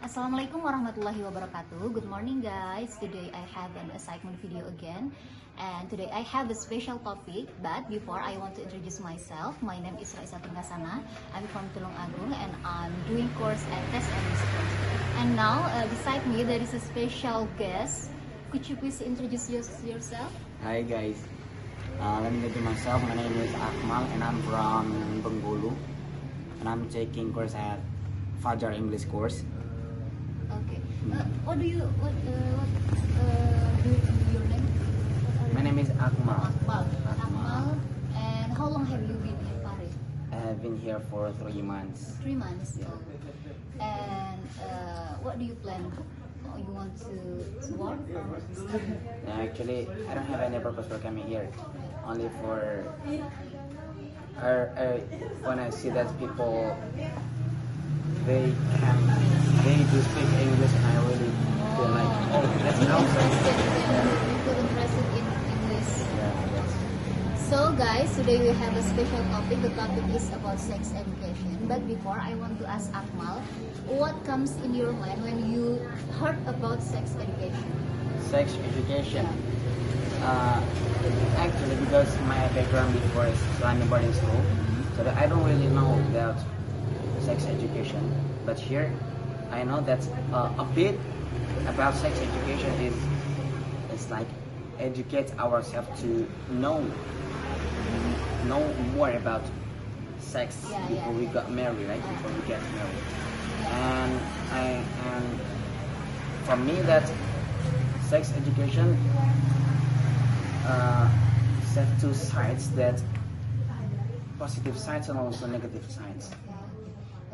Assalamualaikum warahmatullahi wabarakatuh. Good morning guys. Today I have an assignment video again, and today I have a special topic. But before, I want to introduce myself. My name is Raisa Tingkasana. I'm from Tulung Agung and I'm doing course at Test and Research. And now beside me there is a special guest. Could you please introduce yourself? Hi guys, let me introduce myself. My name is Akmal and I'm from Bengkulu, and I'm taking course at Fajar English course. Okay. What do you your name? My name is Akmal. Akmal. And how long have you been in Paris? I have been here for 3 months. 3 months. Yeah. And what do you plan? You want to work or study? Actually, I don't have any purpose for coming here. Only for when I see that people they do speak English, and I really feel like, oh, that's awesome. You feel interested in English. Yeah, yes. So guys, today we have a special topic. The topic is about sex education. But before, I want to ask Akmal, what comes in your mind when you heard about sex education? Sex education. Actually, because my background before is Islamic boarding school, so that I don't really know about sex education. But here, I know that a bit about sex education is like educate ourselves to know more about sex before we got married, right? Before we get married, and for me that sex education set two sides, that positive sides and also negative sides.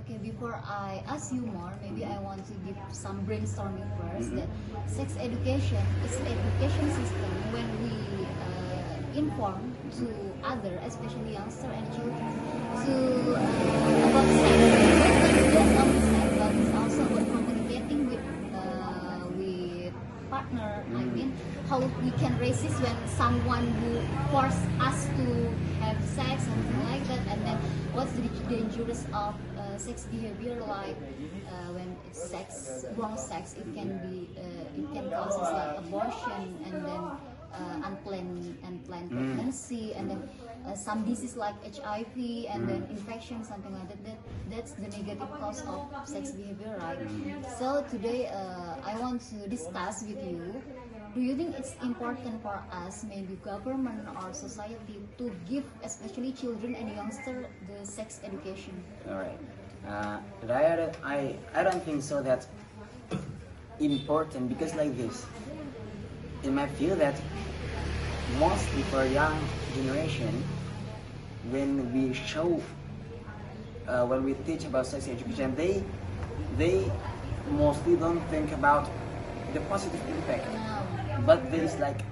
Okay, before I ask you more, maybe I want to give some brainstorming first. That sex education is an education system when we inform to other, especially youngster and children, to about sex. Not only sex, but it's also about communicating with partner. I mean, how we can resist when someone who force us to have sex, something like that, and then what's the dangerous of sex behavior, like when it's wrong sex, it can cause like abortion, and then unplanned pregnancy, and then some disease like HIV, and then infection, something like that. That's the negative cause of sex behavior, right? So today I want to discuss with you. Do you think it's important for us, maybe government or society, to give especially children and youngsters the sex education? All right. I don't think so that important, because like this, in my view, that mostly for young generation, when we teach about sex education, they mostly don't think about the positive impact, but there is like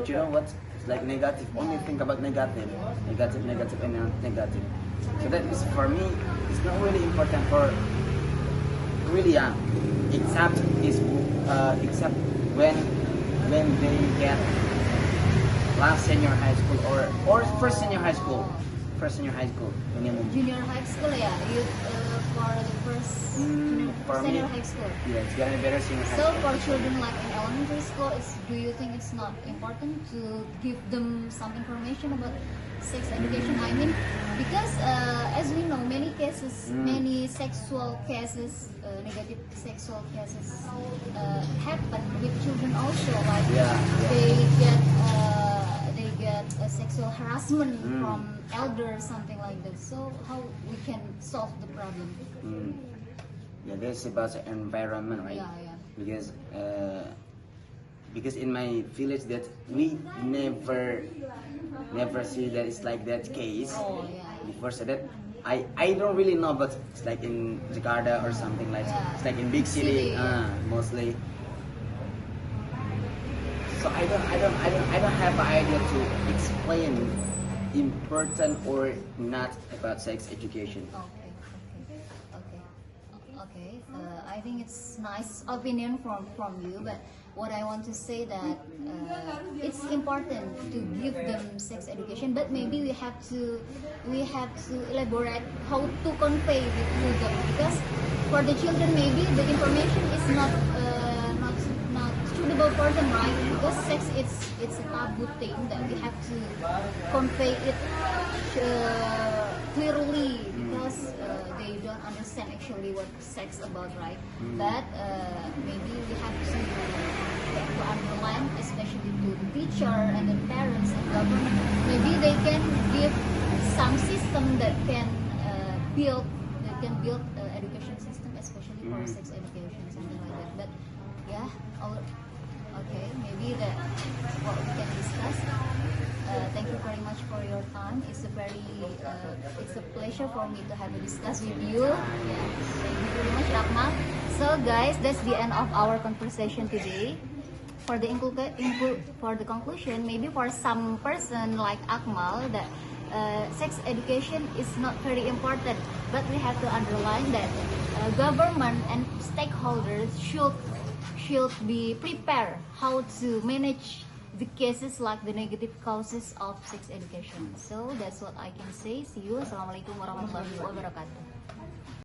you know what, it's like negative, only think about negative, and negative. So that is, for me, it's not really important for really young, except when they get last senior high school or first senior high school. Junior high school, yeah. You for the first senior high school. Yeah, it's gonna be better senior high So school. for children like in elementary school, do you think it's not important to give them some information about sex education? I mean, because as we know, many cases, many sexual cases, negative sexual cases happen with children also. Like they get sexual harassment from elders, something like that. So how we can solve the problem? Yeah, this is about the environment, right? Yeah. Because in my village, that we never see that it's like that case before. So that I don't really know, but it's like in Jakarta or something like it's like in big city, mostly. So I don't have an idea to explain important or not about sex education. Okay. I think it's nice opinion from you, but what I want to say that it's important to give them sex education, but maybe we have to elaborate how to convey with them, because for the children, maybe the information is not suitable for them, right? Because sex, it's a taboo thing that we have to convey it clearly, because they don't understand actually what sex about, right? But maybe we have to underline, especially to the teacher and the parents and government. Maybe they can give some system that can build education system, especially for sex education, something like that. But yeah, okay, maybe that's what we can discuss. Thank you very much for your time. It's a pleasure for me to have a discuss with you. Yeah, thank you very much, Akmal. So guys, that's the end of our conversation today. For the conclusion, maybe for some person like Akmal, that sex education is not very important, but we have to underline that government and stakeholders should be prepared how to manage the cases like the negative causes of sex education. So that's what I can say. See you. Assalamualaikum warahmatullahi wabarakatuh.